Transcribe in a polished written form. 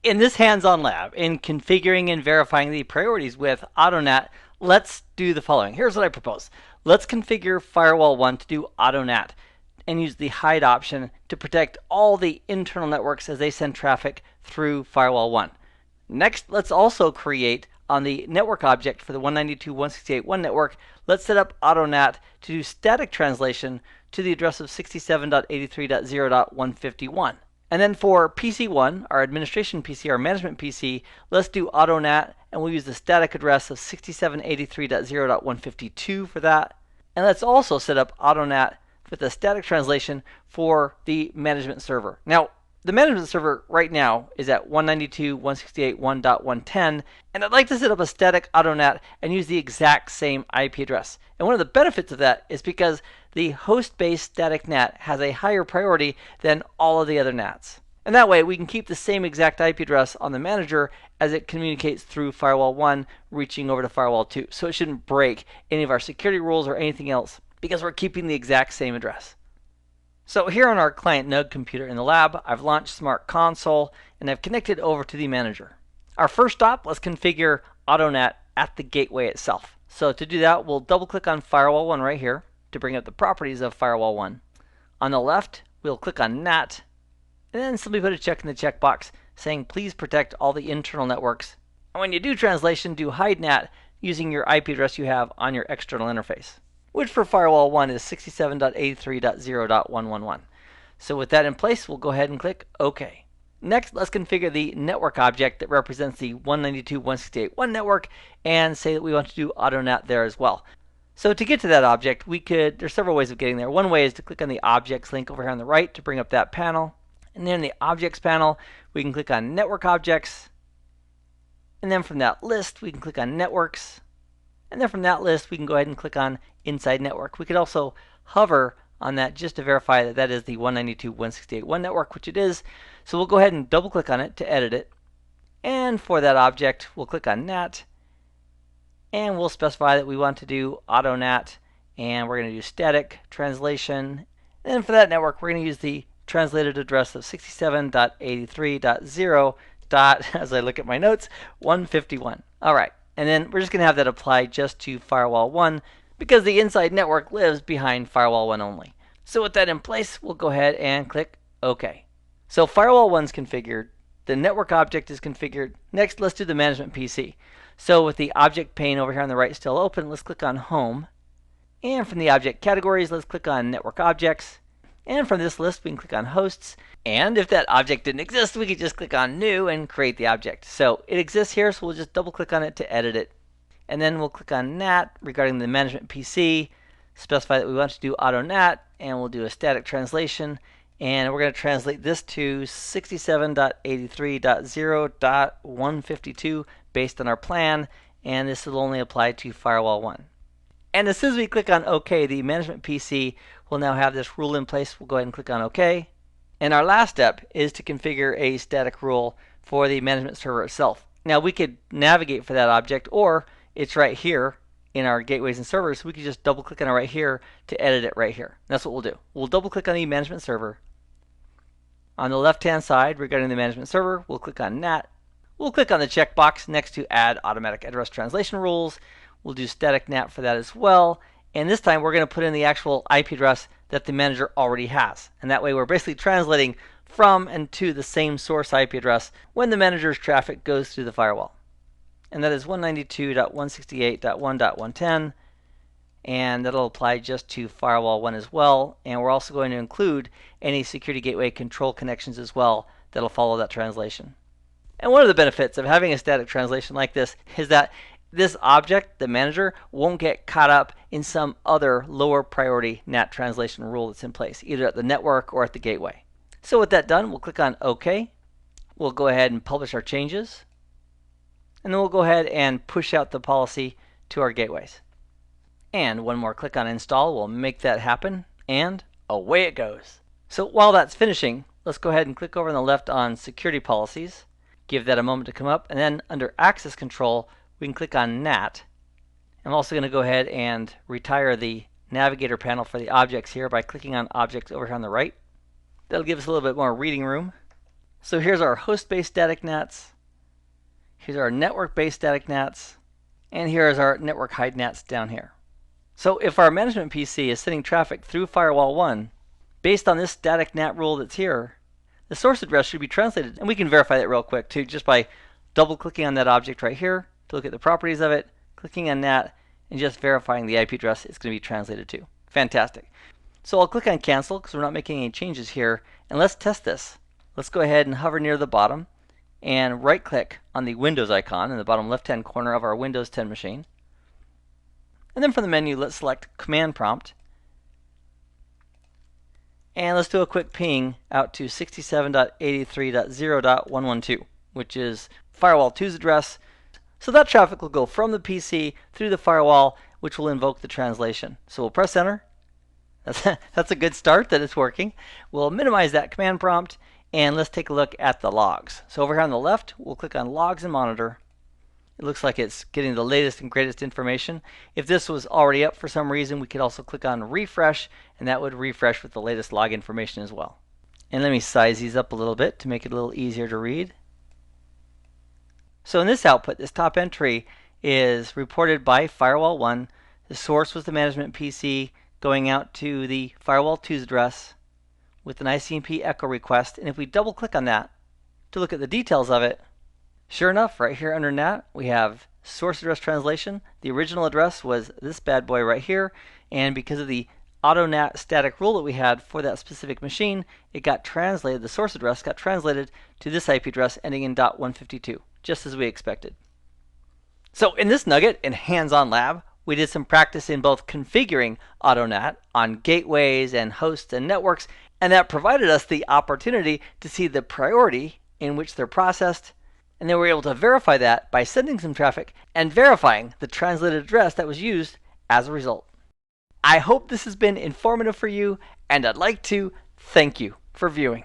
In this hands-on lab, in configuring and verifying the priorities with AutoNAT, let's do the following. Here's what I propose. Let's configure Firewall 1 to do AutoNAT and use the hide option to protect all the internal networks as they send traffic through Firewall 1. Next, let's also create on the network object for the 192.168.1 network, let's set up AutoNAT to do static translation to the address of 67.83.0.151. And then for PC1, our administration PC, our management PC, let's do AutoNAT, and we'll use the static address of 67.83.0.152 for that. And let's also set up AutoNAT with a static translation for the management server. Now, the management server right now is at 192.168.1.110, and I'd like to set up a static AutoNAT and use the exact same IP address. And one of the benefits of that is because the host-based static NAT has a higher priority than all of the other NATs. And that way we can keep the same exact IP address on the manager as it communicates through Firewall 1 reaching over to Firewall 2. So it shouldn't break any of our security rules or anything else because we're keeping the exact same address. So here on our client NUG computer in the lab, I've launched Smart Console and I've connected over to the manager. Our first stop, let's configure AutoNAT at the gateway itself. So to do that, we'll double click on Firewall 1 right here to bring up the properties of Firewall 1. On the left, we'll click on NAT and then simply put a check in the checkbox saying please protect all the internal networks. And when you do translation, do hide NAT using your IP address you have on your external interface, which for Firewall 1 is 67.83.0.111. So with that in place, we'll go ahead and click OK. Next, let's configure the network object that represents the 192.168.1 network and say that we want to do AutoNAT there as well. So to get to that object, there's several ways of getting there. One way is to click on the Objects link over here on the right to bring up that panel. And then in the Objects panel, we can click on Network Objects. And then from that list, we can click on Networks. And then from that list, we can go ahead and click on Inside Network. We could also hover on that just to verify that that is the 192.168.1 network, which it is. So we'll go ahead and double click on it to edit it. And for that object, we'll click on NAT. And we'll specify that we want to do AutoNAT. And we're going to do static translation. And then for that network, we're going to use the translated address of 67.83.0. As I look at my notes, 151. All right. And then we're just going to have that apply just to Firewall 1 because the inside network lives behind Firewall 1 only. So with that in place, we'll go ahead and click OK. So Firewall 1's configured. The network object is configured. Next, let's do the management PC. So with the object pane over here on the right still open, let's click on Home. And from the object categories, let's click on Network Objects. And from this list, we can click on Hosts. And if that object didn't exist, we could just click on New and create the object. So it exists here, so we'll just double click on it to edit it. And then we'll click on NAT regarding the management PC, specify that we want to do AutoNAT, and we'll do a static translation. And we're going to translate this to 67.83.0.152 based on our plan. And this will only apply to Firewall 1. And as soon as we click on OK, the management PC will now have this rule in place. We'll go ahead and click on OK. And our last step is to configure a static rule for the management server itself. Now we could navigate for that object, or it's right here in our gateways and servers. So we could just double click on it right here to edit it right here. That's what we'll do. We'll double click on the management server. On the left hand side regarding the management server, we'll click on NAT. We'll click on the checkbox next to add automatic address translation rules. We'll do static NAT for that as well. And this time we're going to put in the actual IP address that the manager already has. And that way we're basically translating from and to the same source IP address when the manager's traffic goes through the firewall. And that is 192.168.1.110. And that'll apply just to Firewall 1 as well. And we're also going to include any security gateway control connections as well that'll follow that translation. And one of the benefits of having a static translation like this is that this object, the manager, won't get caught up in some other lower priority NAT translation rule that's in place, either at the network or at the gateway. So with that done, we'll click on OK. We'll go ahead and publish our changes. And then we'll go ahead and push out the policy to our gateways. And one more click on install will make that happen, and away it goes. So while that's finishing, let's go ahead and click over on the left on security policies. Give that a moment to come up, and then under access control, we can click on NAT. I'm also going to go ahead and retire the navigator panel for the objects here by clicking on objects over here on the right. That'll give us a little bit more reading room. So here's our host-based static NATs. Here's our network-based static NATs. And here is our network hide NATs down here. So if our management PC is sending traffic through firewall 1, based on this static NAT rule that's here, the source address should be translated. And we can verify that real quick too, just by double-clicking on that object right here to look at the properties of it, clicking on NAT, and just verifying the IP address it's going to be translated to. Fantastic. So I'll click on cancel because we're not making any changes here, and let's test this. Let's go ahead and hover near the bottom and right-click on the Windows icon in the bottom left-hand corner of our Windows 10 machine. And then from the menu, let's select Command Prompt. And let's do a quick ping out to 67.83.0.112, which is Firewall 2's address. So that traffic will go from the PC through the firewall, which will invoke the translation. So we'll press Enter. That's a good start that it's working. We'll minimize that command prompt, and let's take a look at the logs. So over here on the left, we'll click on Logs and Monitor. It looks like it's getting the latest and greatest information. If this was already up for some reason, we could also click on Refresh, and that would refresh with the latest log information as well. And let me size these up a little bit to make it a little easier to read. So in this output, this top entry is reported by Firewall 1. The source was the management PC going out to the Firewall 2's address with an ICMP echo request. And if we double click on that to look at the details of it, sure enough, right here under NAT, we have source address translation. The original address was this bad boy right here. And because of the auto NAT static rule that we had for that specific machine, it got translated, the source address got translated to this IP address ending in .152, just as we expected. So in this nugget in Hands-On Lab, we did some practice in both configuring AutoNAT on gateways and hosts and networks, and that provided us the opportunity to see the priority in which they're processed, and then we were able to verify that by sending some traffic and verifying the translated address that was used as a result. I hope this has been informative for you, and I'd like to thank you for viewing.